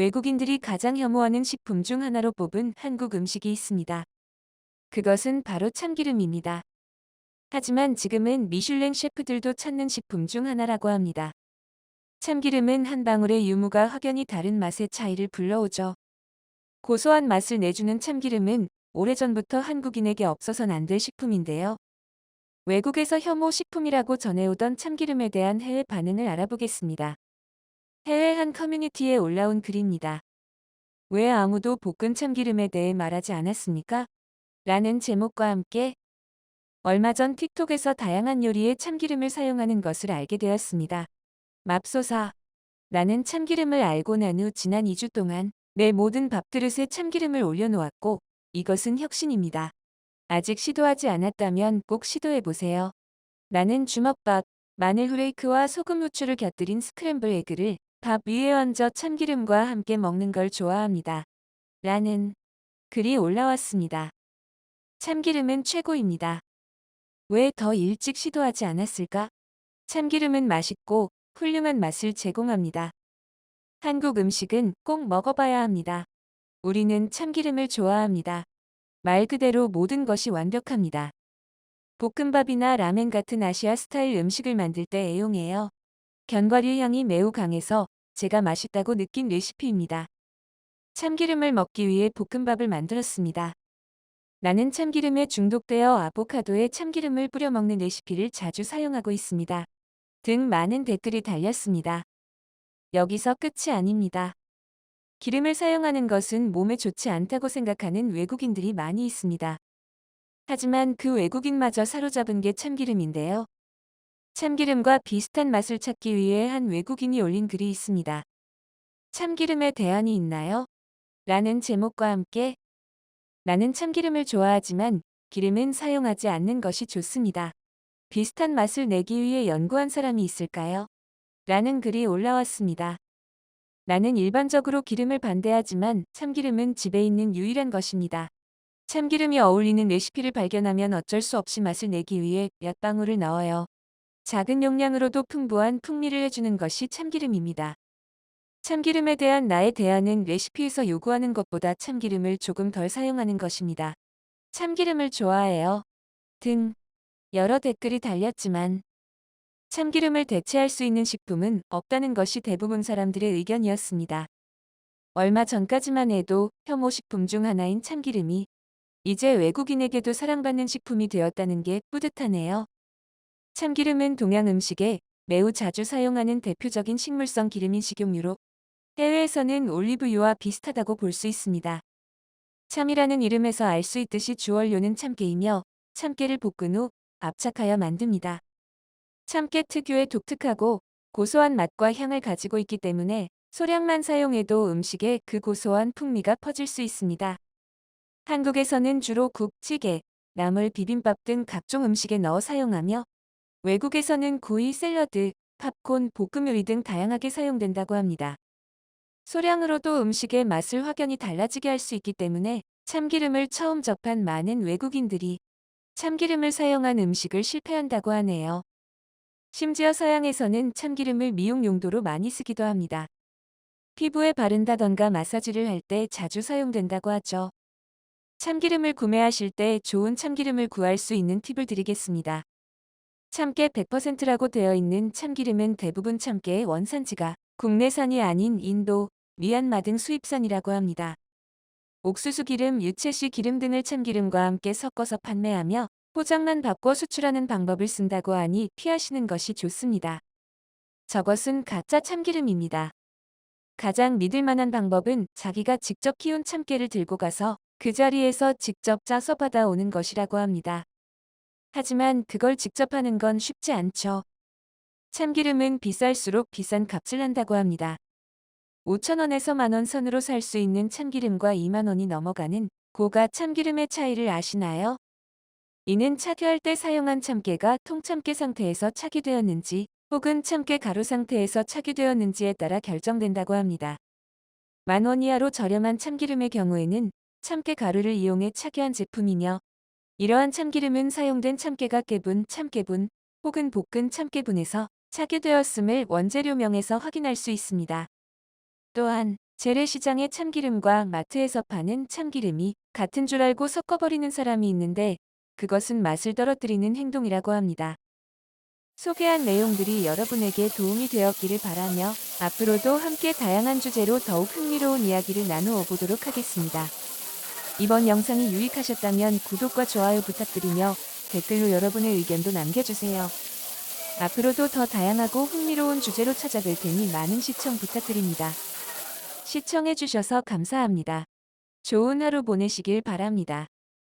외국인들이 가장 혐오하는 식품 중 하나로 뽑은 한국 음식이 있습니다. 그것은 바로 참기름입니다. 하지만 지금은 미슐랭 셰프들도 찾는 식품 중 하나라고 합니다. 참기름은 한 방울의 유무가 확연히 다른 맛의 차이를 불러오죠. 고소한 맛을 내주는 참기름은 오래전부터 한국인에게 없어선 안 될 식품인데요. 외국에서 혐오 식품이라고 전해오던 참기름에 대한 해외 반응을 알아보겠습니다. 해외 한 커뮤니티에 올라온 글입니다. 왜 아무도 볶은 참기름에 대해 말하지 않았습니까? 라는 제목과 함께 얼마 전 틱톡에서 다양한 요리에 참기름을 사용하는 것을 알게 되었습니다. 맙소사. 나는 참기름을 알고 난 후 지난 2주 동안 내 모든 밥그릇에 참기름을 올려놓았고 이것은 혁신입니다. 아직 시도하지 않았다면 꼭 시도해보세요. 나는 주먹밥, 마늘 후레이크와 소금 후추를 곁들인 스크램블 에그를 밥 위에 얹어 참기름과 함께 먹는 걸 좋아합니다. 라는 글이 올라왔습니다. 참기름은 최고입니다. 왜 더 일찍 시도하지 않았을까? 참기름은 맛있고 훌륭한 맛을 제공합니다. 한국 음식은 꼭 먹어봐야 합니다. 우리는 참기름을 좋아합니다. 말 그대로 모든 것이 완벽합니다. 볶음밥이나 라멘 같은 아시아 스타일 음식을 만들 때 애용해요. 견과류 향이 매우 강해서 제가 맛있다고 느낀 레시피입니다. 참기름을 먹기 위해 볶음밥을 만들었습니다. 나는 참기름에 중독되어 아보카도에 참기름을 뿌려 먹는 레시피를 자주 사용하고 있습니다. 등 많은 댓글이 달렸습니다. 여기서 끝이 아닙니다. 기름을 사용하는 것은 몸에 좋지 않다고 생각하는 외국인들이 많이 있습니다. 하지만 그 외국인마저 사로잡은 게 참기름인데요. 참기름과 비슷한 맛을 찾기 위해 한 외국인이 올린 글이 있습니다. 참기름에 대안이 있나요? 라는 제목과 함께 나는 참기름을 좋아하지만 기름은 사용하지 않는 것이 좋습니다. 비슷한 맛을 내기 위해 연구한 사람이 있을까요? 라는 글이 올라왔습니다. 나는 일반적으로 기름을 반대하지만 참기름은 집에 있는 유일한 것입니다. 참기름이 어울리는 레시피를 발견하면 어쩔 수 없이 맛을 내기 위해 몇 방울을 넣어요. 작은 용량으로도 풍부한 풍미를 해주는 것이 참기름입니다. 참기름에 대한 나의 대안은 레시피에서 요구하는 것보다 참기름을 조금 덜 사용하는 것입니다. 참기름을 좋아해요. 등 여러 댓글이 달렸지만 참기름을 대체할 수 있는 식품은 없다는 것이 대부분 사람들의 의견이었습니다. 얼마 전까지만 해도 혐오 식품 중 하나인 참기름이 이제 외국인에게도 사랑받는 식품이 되었다는 게 뿌듯하네요. 참기름은 동양 음식에 매우 자주 사용하는 대표적인 식물성 기름인 식용유로 해외에서는 올리브유와 비슷하다고 볼 수 있습니다. 참이라는 이름에서 알 수 있듯이 주원료는 참깨이며 참깨를 볶은 후 압착하여 만듭니다. 참깨 특유의 독특하고 고소한 맛과 향을 가지고 있기 때문에 소량만 사용해도 음식에 그 고소한 풍미가 퍼질 수 있습니다. 한국에서는 주로 국, 찌개, 나물, 비빔밥 등 각종 음식에 넣어 사용하며 외국에서는 구이, 샐러드, 팝콘, 볶음 요리 등 다양하게 사용된다고 합니다. 소량으로도 음식의 맛을 확연히 달라지게 할 수 있기 때문에 참기름을 처음 접한 많은 외국인들이 참기름을 사용한 음식을 실패한다고 하네요. 심지어 서양에서는 참기름을 미용 용도로 많이 쓰기도 합니다. 피부에 바른다던가 마사지를 할 때 자주 사용된다고 하죠. 참기름을 구매하실 때 좋은 참기름을 구할 수 있는 팁을 드리겠습니다. 참깨 100%라고 되어 있는 참기름은 대부분 참깨의 원산지가 국내산이 아닌 인도, 미얀마 등 수입산이라고 합니다. 옥수수 기름, 유채씨 기름 등을 참기름과 함께 섞어서 판매하며 포장만 바꿔 수출하는 방법을 쓴다고 하니 피하시는 것이 좋습니다. 저것은 가짜 참기름입니다. 가장 믿을 만한 방법은 자기가 직접 키운 참깨를 들고 가서 그 자리에서 직접 짜서 받아오는 것이라고 합니다. 하지만 그걸 직접 하는 건 쉽지 않죠. 참기름은 비쌀수록 비싼 값을 한다고 합니다. 5,000원에서 만원 선으로 살 수 있는 참기름과 2만 원이 넘어가는 고가 참기름의 차이를 아시나요? 이는 차교할 때 사용한 참깨가 통참깨 상태에서 차기되었는지 혹은 참깨 가루 상태에서 차기되었는지에 따라 결정된다고 합니다. 10,000원 이하로 저렴한 참기름의 경우에는 참깨 가루를 이용해 차교한 제품이며 이러한 참기름은 사용된 참깨가 깨분, 참깨분 혹은 볶은 참깨분에서 차게되었음을 원재료명에서 확인할 수 있습니다. 또한 재래시장의 참기름과 마트에서 파는 참기름이 같은 줄 알고 섞어버리는 사람이 있는데 그것은 맛을 떨어뜨리는 행동이라고 합니다. 소개한 내용들이 여러분에게 도움이 되었기를 바라며 앞으로도 함께 다양한 주제로 더욱 흥미로운 이야기를 나누어 보도록 하겠습니다. 이번 영상이 유익하셨다면 구독과 좋아요 부탁드리며 댓글로 여러분의 의견도 남겨주세요. 앞으로도 더 다양하고 흥미로운 주제로 찾아뵐 테니 많은 시청 부탁드립니다. 시청해주셔서 감사합니다. 좋은 하루 보내시길 바랍니다.